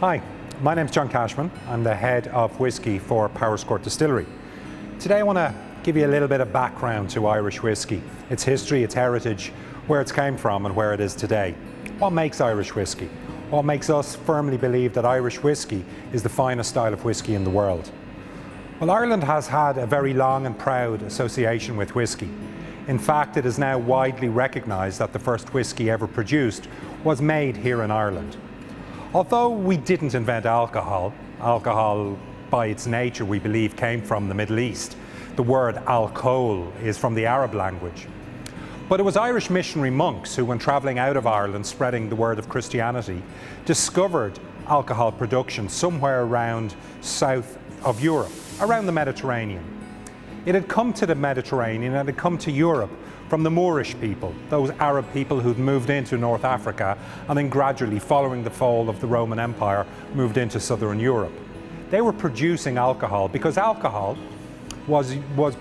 Hi, my name's John Cashman. I'm the head of whisky for Powerscourt Distillery. Today I want to give you a little bit of background to Irish whisky, its history, its heritage, where it's came from and where it is today. What makes Irish whisky? What makes us firmly believe that Irish whisky is the finest style of whisky in the world? Well, Ireland has had a very long and proud association with whisky. In fact, it is now widely recognised that the first whisky ever produced was made here in Ireland. Although we didn't invent alcohol by its nature we believe came from the Middle East. The word alcohol is from the Arab language. But it was Irish missionary monks who, when travelling out of Ireland spreading the word of Christianity, discovered alcohol production somewhere around south of Europe, around the Mediterranean. It had come to the Mediterranean and it had come to Europe from the Moorish people, those Arab people who'd moved into North Africa and then gradually, following the fall of the Roman Empire, moved into southern Europe. They were producing alcohol because alcohol was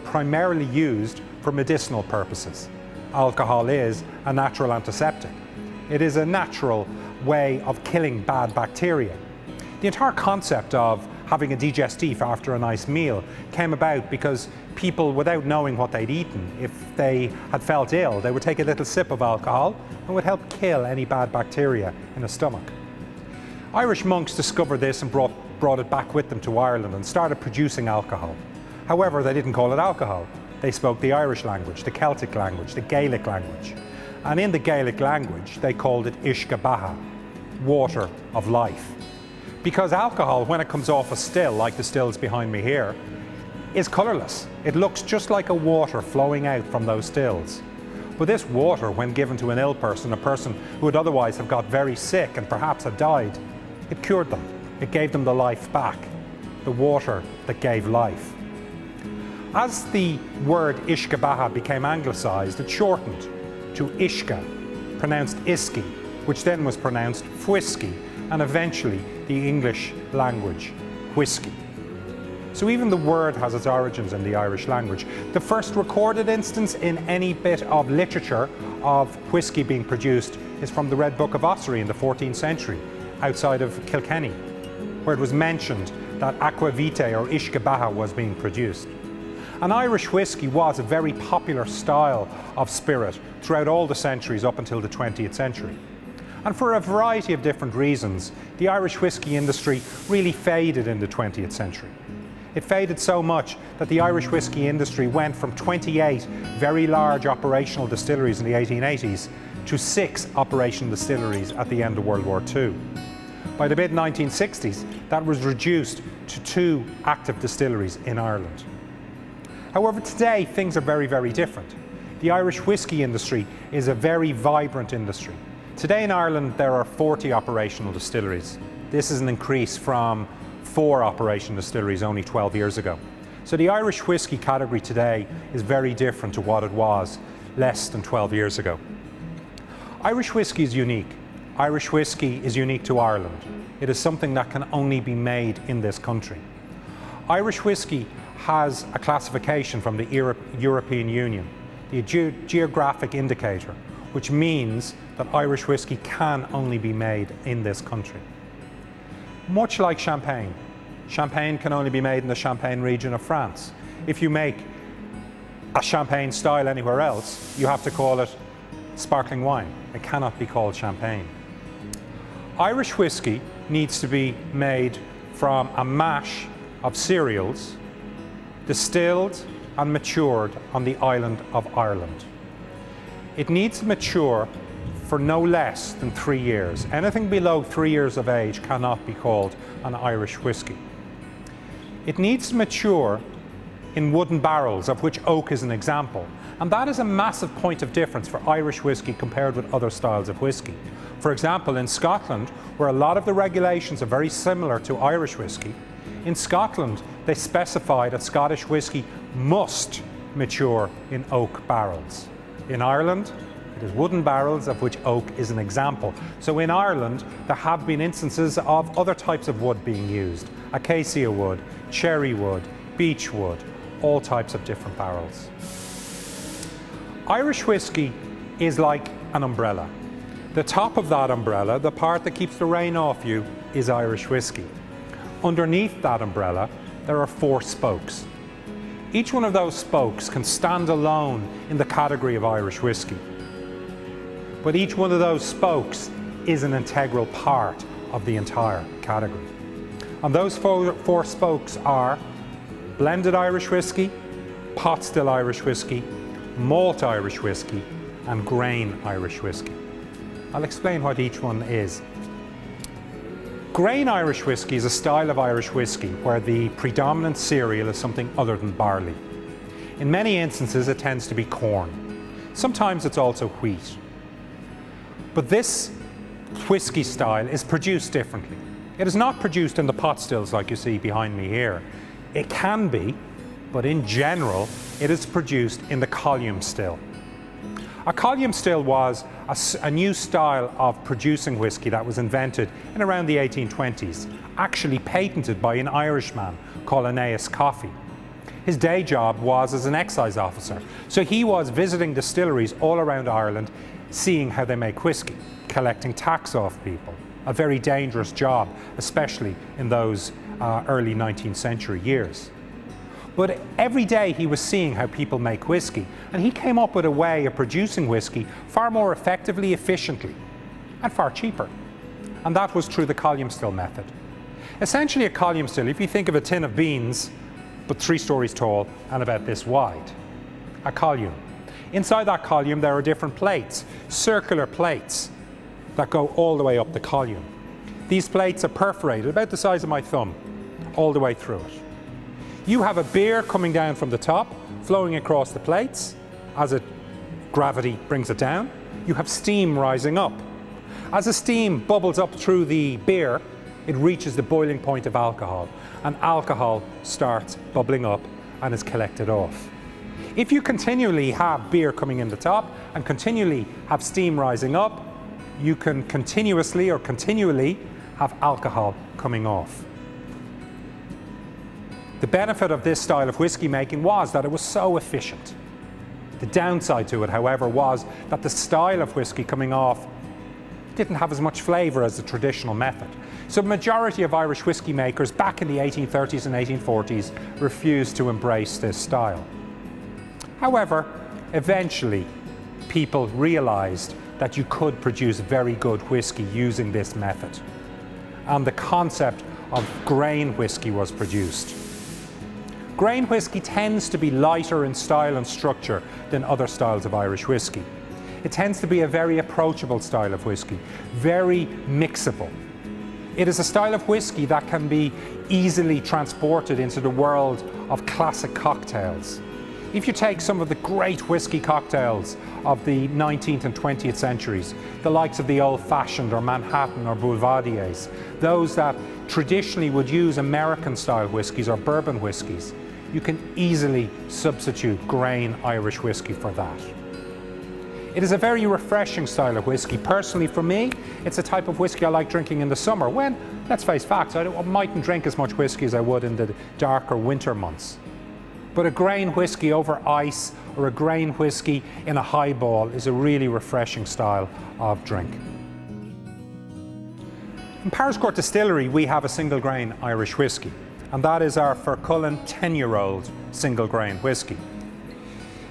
primarily used for medicinal purposes. Alcohol is a natural antiseptic. It is a natural way of killing bad bacteria. The entire concept of having a digestif after a nice meal came about because people, without knowing what they'd eaten, if they had felt ill, they would take a little sip of alcohol and would help kill any bad bacteria in the stomach. Irish monks discovered this and brought it back with them to Ireland and started producing alcohol. However, they didn't call it alcohol. They spoke the Irish language, the Celtic language, the Gaelic language. And in the Gaelic language, they called it Uisce Beatha, water of life. Because alcohol, when it comes off a still, like the stills behind me here, is colourless. It looks just like a water flowing out from those stills. But this water, when given to an ill person, a person who would otherwise have got very sick and perhaps had died, it cured them. It gave them the life back, the water that gave life. As the word Uisce Beatha became anglicised, it shortened to Uisce, pronounced Iski, which then was pronounced Fwisky, and eventually the English language, whisky. So even the word has its origins in the Irish language. The first recorded instance in any bit of literature of whisky being produced is from the Red Book of Ossory in the 14th century, outside of Kilkenny, where it was mentioned that aqua vitae or Uisce Beatha was being produced. And Irish whisky was a very popular style of spirit throughout all the centuries up until the 20th century. And for a variety of different reasons, the Irish whisky industry really faded in the 20th century. It faded so much that the Irish whisky industry went from 28 very large operational distilleries in the 1880s to 6 operational distilleries at the end of World War II. By the mid-1960s, that was reduced to 2 active distilleries in Ireland. However, today things are very, very different. The Irish whisky industry is a very vibrant industry. Today in Ireland there are 40 operational distilleries. This is an increase from 4 operational distilleries only 12 years ago. So the Irish whisky category today is very different to what it was less than 12 years ago. Irish whisky is unique. Irish whisky is unique to Ireland. It is something that can only be made in this country. Irish whisky has a classification from the European Union, the geographic indicator, which means that Irish whisky can only be made in this country. Much like champagne. Champagne can only be made in the Champagne region of France. If you make a champagne style anywhere else, you have to call it sparkling wine. It cannot be called champagne. Irish whisky needs to be made from a mash of cereals, distilled and matured on the island of Ireland. It needs to mature for no less than 3 years. Anything below 3 years of age cannot be called an Irish whisky. It needs to mature in wooden barrels, of which oak is an example. And that is a massive point of difference for Irish whisky compared with other styles of whisky. For example, in Scotland, where a lot of the regulations are very similar to Irish whisky, in Scotland they specify that Scottish whisky must mature in oak barrels. In Ireland, it is wooden barrels, of which oak is an example. So in Ireland, there have been instances of other types of wood being used. Acacia wood, cherry wood, beech wood, all types of different barrels. Irish whisky is like an umbrella. The top of that umbrella, the part that keeps the rain off you, is Irish whiskey. Underneath that umbrella, there are 4 spokes. Each one of those spokes can stand alone in the category of Irish whiskey. But each one of those spokes is an integral part of the entire category. And those four spokes are blended Irish whiskey, pot still Irish whiskey, malt Irish whiskey, and grain Irish whiskey. I'll explain what each one is. Grain Irish whiskey is a style of Irish whiskey where the predominant cereal is something other than barley. In many instances, it tends to be corn. Sometimes it's also wheat. But this whiskey style is produced differently. It is not produced in the pot stills like you see behind me here. It can be, but in general, it is produced in the column still. A column still was a new style of producing whiskey that was invented in around the 1820s, actually patented by an Irishman called Aeneas Coffey. His day job was as an excise officer, so he was visiting distilleries all around Ireland, seeing how they make whiskey, collecting tax off people. A very dangerous job, especially in those early 19th century years. But every day he was seeing how people make whiskey, and he came up with a way of producing whiskey far more effectively, efficiently, and far cheaper. And that was through the column still method. Essentially a column still, if you think of a tin of beans, but 3 stories tall and about this wide, a column. Inside that column there are different plates, circular plates, that go all the way up the column. These plates are perforated about the size of my thumb, all the way through it. You have a beer coming down from the top, flowing across the plates as gravity brings it down. You have steam rising up. As the steam bubbles up through the beer, it reaches the boiling point of alcohol, and alcohol starts bubbling up and is collected off. If you continually have beer coming in the top and continually have steam rising up, you can continuously or continually have alcohol coming off. The benefit of this style of whiskey making was that it was so efficient. The downside to it, however, was that the style of whiskey coming off didn't have as much flavour as the traditional method. So the majority of Irish whiskey makers back in the 1830s and 1840s refused to embrace this style. However, eventually people realised that you could produce very good whiskey using this method. And the concept of grain whiskey was produced. Grain whiskey tends to be lighter in style and structure than other styles of Irish whiskey. It tends to be a very approachable style of whiskey, very mixable. It is a style of whiskey that can be easily transported into the world of classic cocktails. If you take some of the great whiskey cocktails of the 19th and 20th centuries, the likes of the old-fashioned or Manhattan or Boulevardiers, those that traditionally would use American-style whiskies or bourbon whiskies, you can easily substitute grain Irish whiskey for that. It is a very refreshing style of whiskey. Personally, for me, it's a type of whiskey I like drinking in the summer when, let's face facts, I mightn't drink as much whiskey as I would in the darker winter months. But a grain whiskey over ice or a grain whiskey in a highball is a really refreshing style of drink. In Powerscourt Distillery, we have a single grain Irish whiskey, and that is our Fercullen 10-year-old single grain whiskey.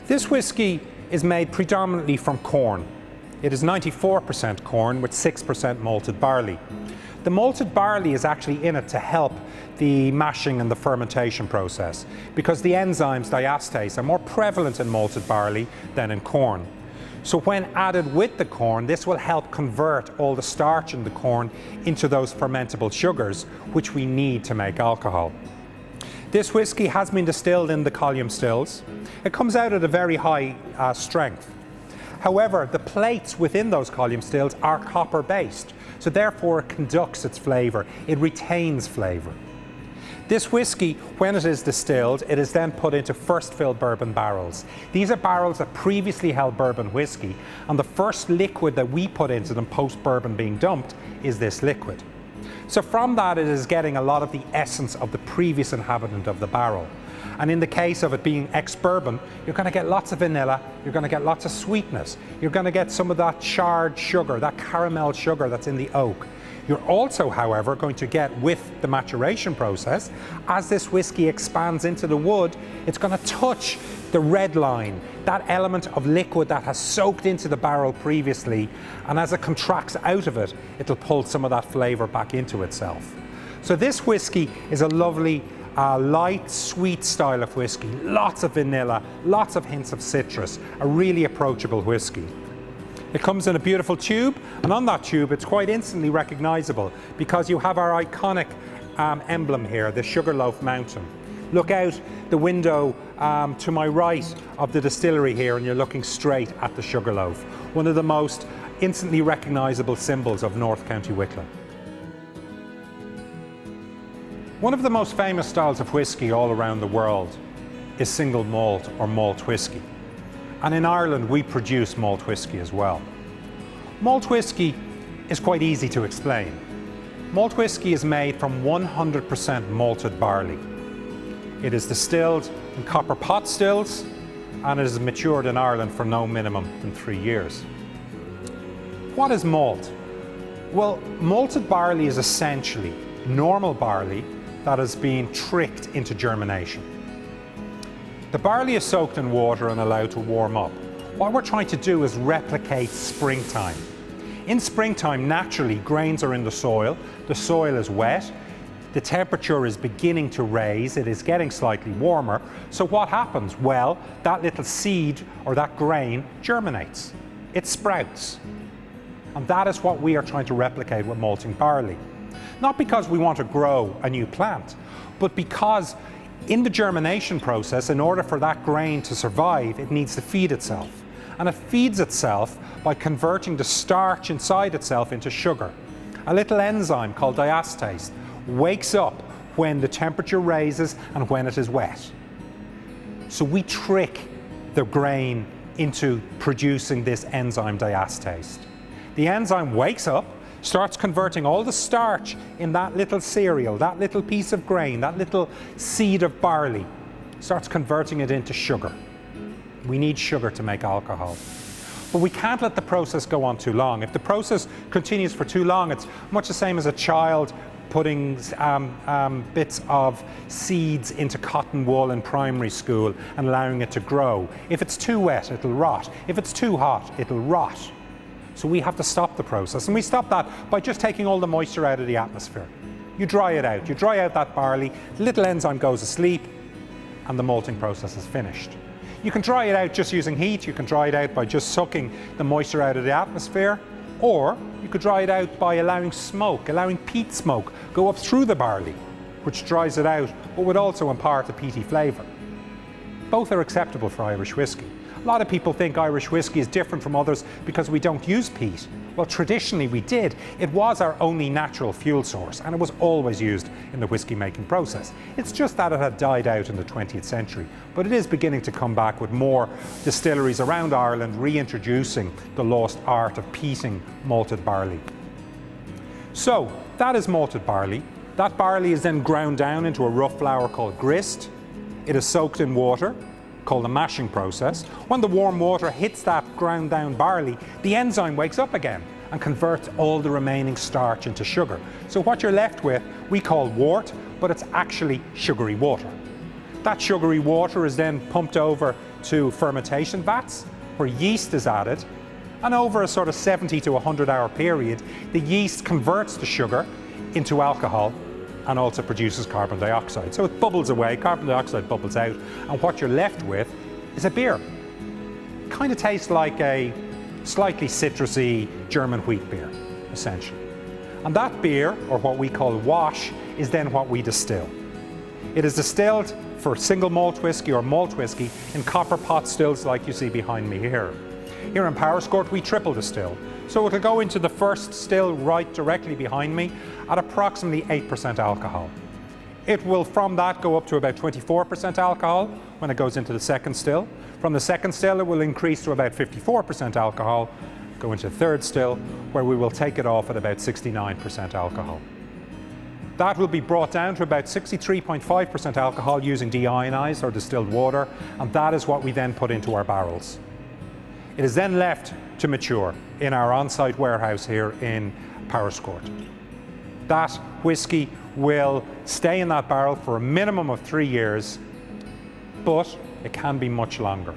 This whiskey is made predominantly from corn. It is 94% corn with 6% malted barley. The malted barley is actually in it to help the mashing and the fermentation process because the enzymes diastase are more prevalent in malted barley than in corn. So when added with the corn, this will help convert all the starch in the corn into those fermentable sugars which we need to make alcohol. This whiskey has been distilled in the column stills. It comes out at a very high strength. However, the plates within those column stills are copper based, so therefore it conducts its flavour, it retains flavour. This whiskey, when it is distilled, it is then put into first fill bourbon barrels. These are barrels that previously held bourbon whiskey, and the first liquid that we put into them post bourbon being dumped is this liquid. So from that it is getting a lot of the essence of the previous inhabitant of the barrel. And in the case of it being ex-bourbon, you're going to get lots of vanilla, you're going to get lots of sweetness, you're going to get some of that charred sugar, that caramel sugar that's in the oak. You're also, however, going to get, with the maturation process, as this whiskey expands into the wood, it's going to touch the red line, that element of liquid that has soaked into the barrel previously, and as it contracts out of it, it'll pull some of that flavour back into itself. So this whiskey is a lovely, light, sweet style of whiskey, lots of vanilla, lots of hints of citrus, a really approachable whiskey. It comes in a beautiful tube, and on that tube it's quite instantly recognisable because you have our iconic emblem here, the Sugarloaf Mountain. Look out the window to my right of the distillery here and you're looking straight at the Sugarloaf, one of the most instantly recognisable symbols of North County Wicklow. One of the most famous styles of whiskey all around the world is single malt or malt whiskey. And in Ireland we produce malt whiskey as well. Malt whiskey is quite easy to explain. Malt whiskey is made from 100% malted barley. It is distilled in copper pot stills and it is matured in Ireland for no minimum than 3 years. What is malt? Well, malted barley is essentially normal barley that has been tricked into germination. The barley is soaked in water and allowed to warm up. What we're trying to do is replicate springtime. In springtime, naturally, grains are in the soil is wet, the temperature is beginning to raise, it is getting slightly warmer. So what happens? Well, that little seed or that grain germinates. It sprouts. And that is what we are trying to replicate with malting barley. Not because we want to grow a new plant, but because in the germination process, in order for that grain to survive, it needs to feed itself. And it feeds itself by converting the starch inside itself into sugar. A little enzyme called diastase wakes up when the temperature raises and when it is wet. So we trick the grain into producing this enzyme diastase. The enzyme wakes up, starts converting all the starch in that little cereal, that little piece of grain, that little seed of barley, starts converting it into sugar. We need sugar to make alcohol. But we can't let the process go on too long. If the process continues for too long, it's much the same as a child putting bits of seeds into cotton wool in primary school and allowing it to grow. If it's too wet, it'll rot. If it's too hot, it'll rot. So we have to stop the process, and we stop that by just taking all the moisture out of the atmosphere. You dry it out, you dry out that barley, the little enzyme goes asleep, and the malting process is finished. You can dry it out just using heat, you can dry it out by just sucking the moisture out of the atmosphere, or you could dry it out by allowing smoke, allowing peat smoke go up through the barley, which dries it out, but would also impart a peaty flavour. Both are acceptable for Irish whiskey. A lot of people think Irish whiskey is different from others because we don't use peat. Well, traditionally we did. It was our only natural fuel source and it was always used in the whiskey making process. It's just that it had died out in the 20th century, but it is beginning to come back with more distilleries around Ireland reintroducing the lost art of peating malted barley. So that is malted barley. That barley is then ground down into a rough flour called grist. It is soaked in water, called the mashing process. When the warm water hits that ground down barley, the enzyme wakes up again and converts all the remaining starch into sugar. So what you're left with, we call wort, but it's actually sugary water. That sugary water is then pumped over to fermentation vats where yeast is added, and over a sort of 70 to 100 hour period, the yeast converts the sugar into alcohol and also produces carbon dioxide. So it bubbles away, carbon dioxide bubbles out, and what you're left with is a beer. It kind of tastes like a slightly citrusy German wheat beer, essentially. And that beer, or what we call wash, is then what we distill. It is distilled for single malt whiskey or malt whiskey in copper pot stills like you see behind me here. Here in Powerscourt we triple distill. So it'll go into the first still right directly behind me at approximately 8% alcohol. It will from that go up to about 24% alcohol when it goes into the second still. From the second still it will increase to about 54% alcohol, go into the third still where we will take it off at about 69% alcohol. That will be brought down to about 63.5% alcohol using deionized or distilled water, and that is what we then put into our barrels. It is then left to mature in our on-site warehouse here in Powerscourt. That whiskey will stay in that barrel for a minimum of 3 years, but it can be much longer.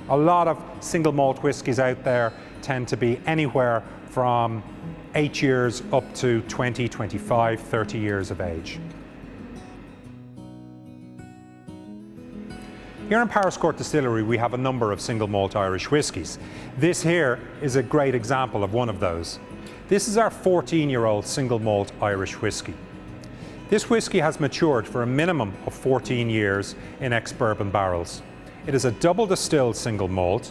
A lot of single malt whiskies out there tend to be anywhere from 8 years up to 20, 25, 30 years of age. Here in Powerscourt Distillery, we have a number of single malt Irish whiskies. This here is a great example of one of those. This is our 14-year-old single malt Irish whiskey. This whiskey has matured for a minimum of 14 years in ex-bourbon barrels. It is a double distilled single malt,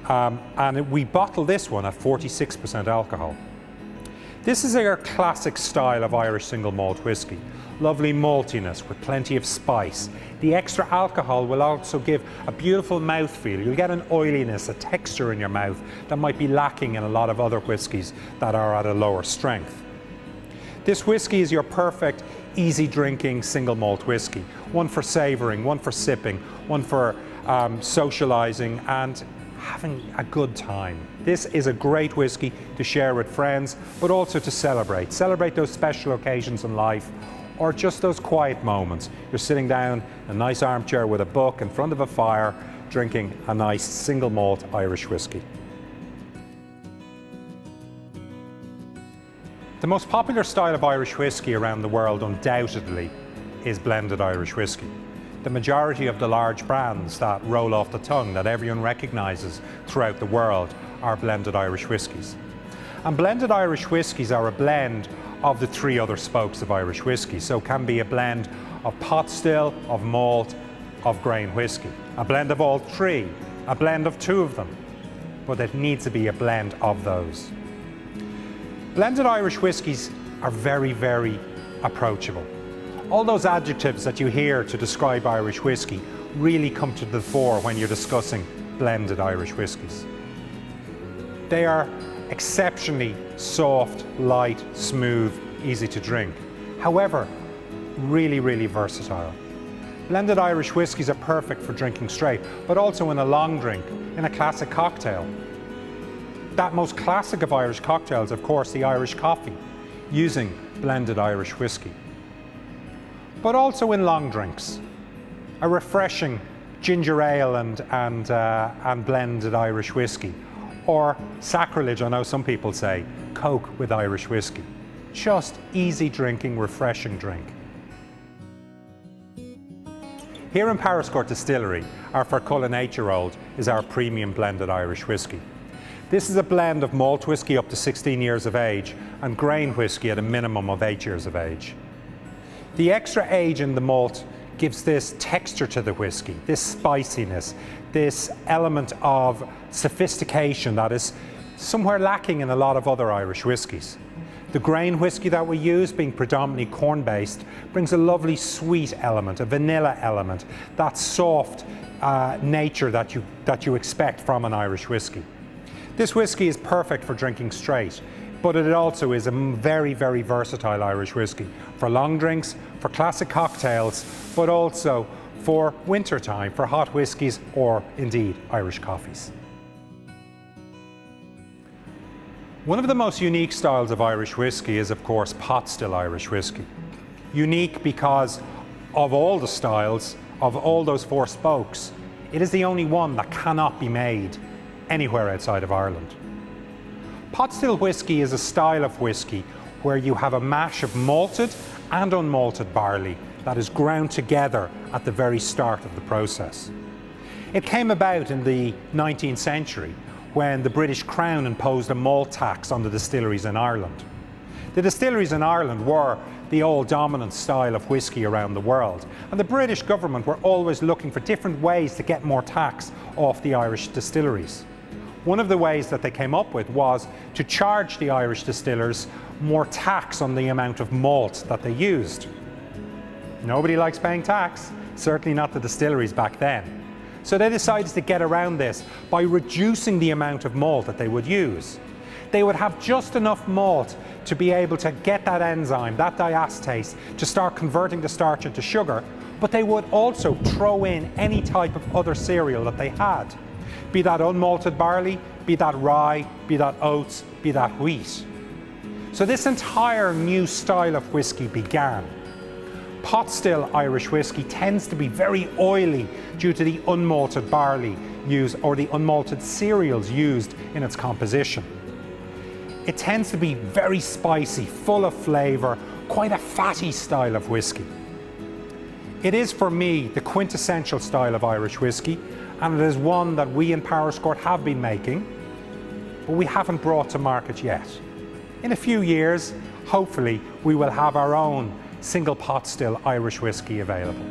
and we bottle this one at 46% alcohol. This is our classic style of Irish single malt whiskey. Lovely maltiness with plenty of spice. The extra alcohol will also give a beautiful mouthfeel. You'll get an oiliness, a texture in your mouth that might be lacking in a lot of other whiskies that are at a lower strength. This whiskey is your perfect, easy drinking single malt whiskey. One for savouring, one for sipping, one for socialising and having a good time. This is a great whiskey to share with friends, but also to celebrate. Celebrate those special occasions in life, or just those quiet moments. You're sitting down in a nice armchair with a book in front of a fire, drinking a nice single malt Irish whiskey. The most popular style of Irish whiskey around the world undoubtedly is blended Irish whiskey. The majority of the large brands that roll off the tongue that everyone recognises throughout the world are blended Irish whiskies. And blended Irish whiskies are a blend of the 3 other spokes of Irish whiskey, so can be a blend of pot still, of malt, of grain whiskey. A blend of all 3, a blend of 2 of them, but it needs to be a blend of those. Blended Irish whiskies are very, very approachable. All those adjectives that you hear to describe Irish whiskey really come to the fore when you're discussing blended Irish whiskies. They are exceptionally soft, light, smooth, easy to drink. However, really, really versatile. Blended Irish whiskies are perfect for drinking straight, but also in a long drink, in a classic cocktail. That most classic of Irish cocktails, of course, the Irish coffee, using blended Irish whiskey. But also in long drinks. A refreshing ginger ale and blended Irish whiskey. Or sacrilege, I know some people say, Coke with Irish whiskey. Just easy drinking, refreshing drink. Here in Powerscourt Distillery, our Fercullen 8-year-old is our premium blended Irish whiskey. This is a blend of malt whiskey up to 16 years of age and grain whiskey at a minimum of 8 years of age. The extra age in the malt gives this texture to the whiskey, this spiciness, this element of sophistication that is somewhere lacking in a lot of other Irish whiskies. The grain whiskey that we use, being predominantly corn-based, brings a lovely sweet element, a vanilla element, that soft nature that you expect from an Irish whiskey. This whiskey is perfect for drinking straight, but it also is a very, very versatile Irish whiskey for long drinks, for classic cocktails, but also for winter time, for hot whiskies or indeed Irish coffees. One of the most unique styles of Irish whiskey is, of course, pot still Irish whiskey. Unique because of all the styles, of all those 4 spokes, it is the only one that cannot be made anywhere outside of Ireland. Pot still whiskey is a style of whiskey where you have a mash of malted and unmalted barley that is ground together at the very start of the process. It came about in the 19th century when the British Crown imposed a malt tax on the distilleries in Ireland. The distilleries in Ireland were the old dominant style of whiskey around the world, and the British government were always looking for different ways to get more tax off the Irish distilleries. One of the ways that they came up with was to charge the Irish distillers more tax on the amount of malt that they used. Nobody likes paying tax, certainly not the distilleries back then. So they decided to get around this by reducing the amount of malt that they would use. They would have just enough malt to be able to get that enzyme, that diastase, to start converting the starch into sugar, but they would also throw in any type of other cereal that they had. Be that unmalted barley, be that rye, be that oats, be that wheat. So this entire new style of whiskey began. Pot still Irish whiskey tends to be very oily due to the unmalted barley used or the unmalted cereals used in its composition. It tends to be very spicy, full of flavour, quite a fatty style of whiskey. It is for me the quintessential style of Irish whiskey, and it is one that we in Powerscourt have been making, but we haven't brought to market yet. In a few years, hopefully, we will have our own single pot still Irish whiskey available.